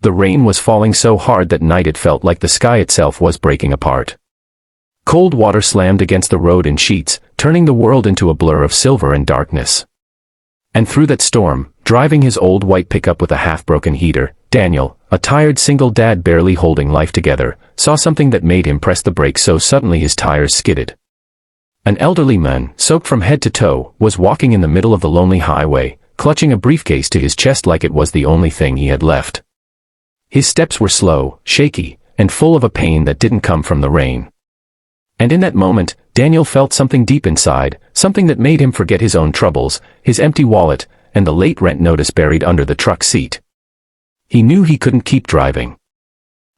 The rain was falling so hard that night it felt like the sky itself was breaking apart. Cold water slammed against the road in sheets, turning the world into a blur of silver and darkness. And through that storm, driving his old white pickup with a half-broken heater, Daniel, a tired single dad barely holding life together, saw something that made him press the brakes so suddenly his tires skidded. An elderly man, soaked from head to toe, was walking in the middle of the lonely highway, clutching a briefcase to his chest like it was the only thing he had left. His steps were slow, shaky, and full of a pain that didn't come from the rain. And in that moment, Daniel felt something deep inside, something that made him forget his own troubles, his empty wallet, and the late rent notice buried under the truck seat. He knew he couldn't keep driving.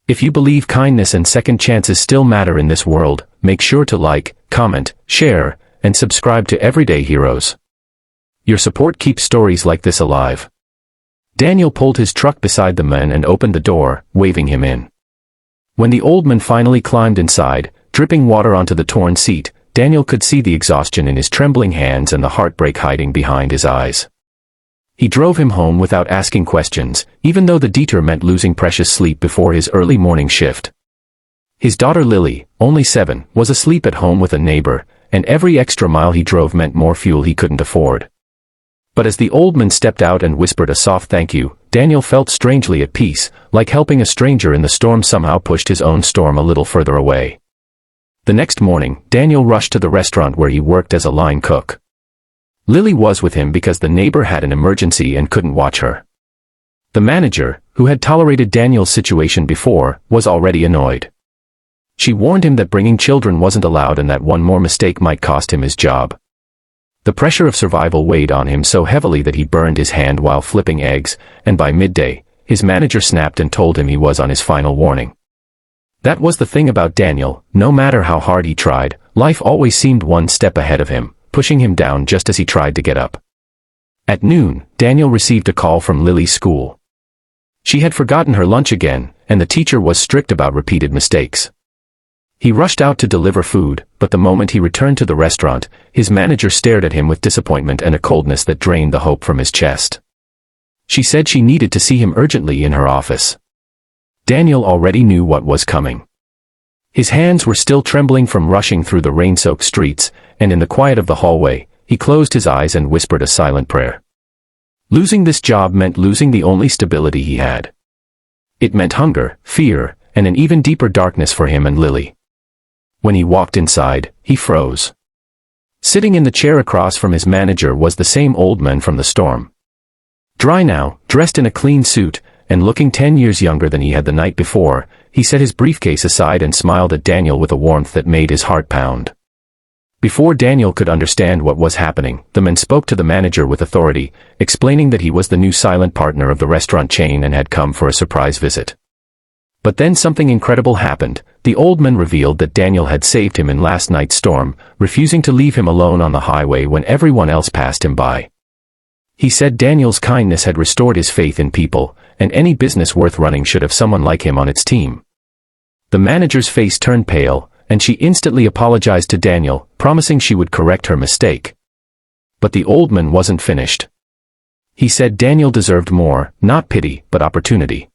If you believe kindness and second chances still matter in this world, make sure to like, comment, share, and subscribe to Everyday Heroes. Your support keeps stories like this alive. Daniel pulled his truck beside the man and opened the door, waving him in. When the old man finally climbed inside, dripping water onto the torn seat, Daniel could see the exhaustion in his trembling hands and the heartbreak hiding behind his eyes. He drove him home without asking questions, even though the detour meant losing precious sleep before his early morning shift. His daughter Lily, only 7, was asleep at home with a neighbor, and every extra mile he drove meant more fuel he couldn't afford. But as the old man stepped out and whispered a soft thank you, Daniel felt strangely at peace, like helping a stranger in the storm somehow pushed his own storm a little further away. The next morning, Daniel rushed to the restaurant where he worked as a line cook. Lily was with him because the neighbor had an emergency and couldn't watch her. The manager, who had tolerated Daniel's situation before, was already annoyed. She warned him that bringing children wasn't allowed and that one more mistake might cost him his job. The pressure of survival weighed on him so heavily that he burned his hand while flipping eggs, and by midday, his manager snapped and told him he was on his final warning. That was the thing about Daniel, no matter how hard he tried, life always seemed one step ahead of him, pushing him down just as he tried to get up. At noon, Daniel received a call from Lily's school. She had forgotten her lunch again, and the teacher was strict about repeated mistakes. He rushed out to deliver food, but the moment he returned to the restaurant, his manager stared at him with disappointment and a coldness that drained the hope from his chest. She said she needed to see him urgently in her office. Daniel already knew what was coming. His hands were still trembling from rushing through the rain-soaked streets, and in the quiet of the hallway, he closed his eyes and whispered a silent prayer. Losing this job meant losing the only stability he had. It meant hunger, fear, and an even deeper darkness for him and Lily. When he walked inside, he froze. Sitting in the chair across from his manager was the same old man from the storm. Dry now, dressed in a clean suit, and looking 10 years younger than he had the night before, he set his briefcase aside and smiled at Daniel with a warmth that made his heart pound. Before Daniel could understand what was happening, the man spoke to the manager with authority, explaining that he was the new silent partner of the restaurant chain and had come for a surprise visit. But then something incredible happened. The old man revealed that Daniel had saved him in last night's storm, refusing to leave him alone on the highway when everyone else passed him by. He said Daniel's kindness had restored his faith in people, and any business worth running should have someone like him on its team. The manager's face turned pale, and she instantly apologized to Daniel, promising she would correct her mistake. But the old man wasn't finished. He said Daniel deserved more, not pity, but opportunity.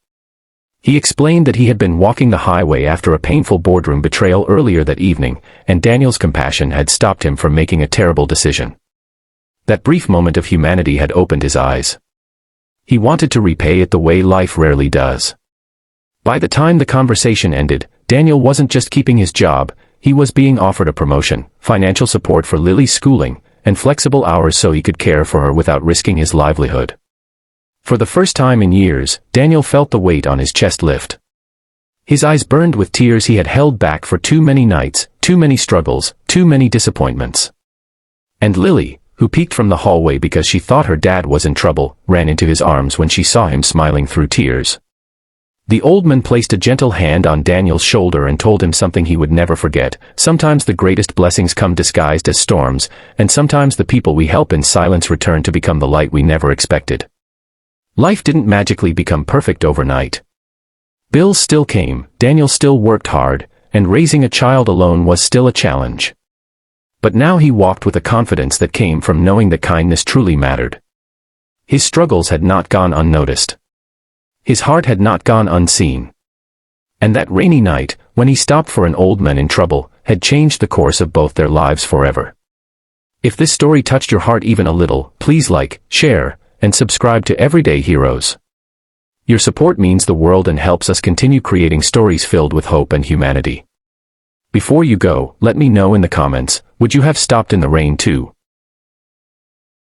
He explained that he had been walking the highway after a painful boardroom betrayal earlier that evening, and Daniel's compassion had stopped him from making a terrible decision. That brief moment of humanity had opened his eyes. He wanted to repay it the way life rarely does. By the time the conversation ended, Daniel wasn't just keeping his job, he was being offered a promotion, financial support for Lily's schooling, and flexible hours so he could care for her without risking his livelihood. For the first time in years, Daniel felt the weight on his chest lift. His eyes burned with tears he had held back for too many nights, too many struggles, too many disappointments. And Lily, who peeked from the hallway because she thought her dad was in trouble, ran into his arms when she saw him smiling through tears. The old man placed a gentle hand on Daniel's shoulder and told him something he would never forget. Sometimes the greatest blessings come disguised as storms, and sometimes the people we help in silence return to become the light we never expected. Life didn't magically become perfect overnight. Bills still came, Daniel still worked hard, and raising a child alone was still a challenge. But now he walked with a confidence that came from knowing that kindness truly mattered. His struggles had not gone unnoticed. His heart had not gone unseen. And that rainy night, when he stopped for an old man in trouble, had changed the course of both their lives forever. If this story touched your heart even a little, please like, share, and subscribe to Everyday Heroes. Your support means the world and helps us continue creating stories filled with hope and humanity. Before you go, let me know in the comments, would you have stopped in the rain too?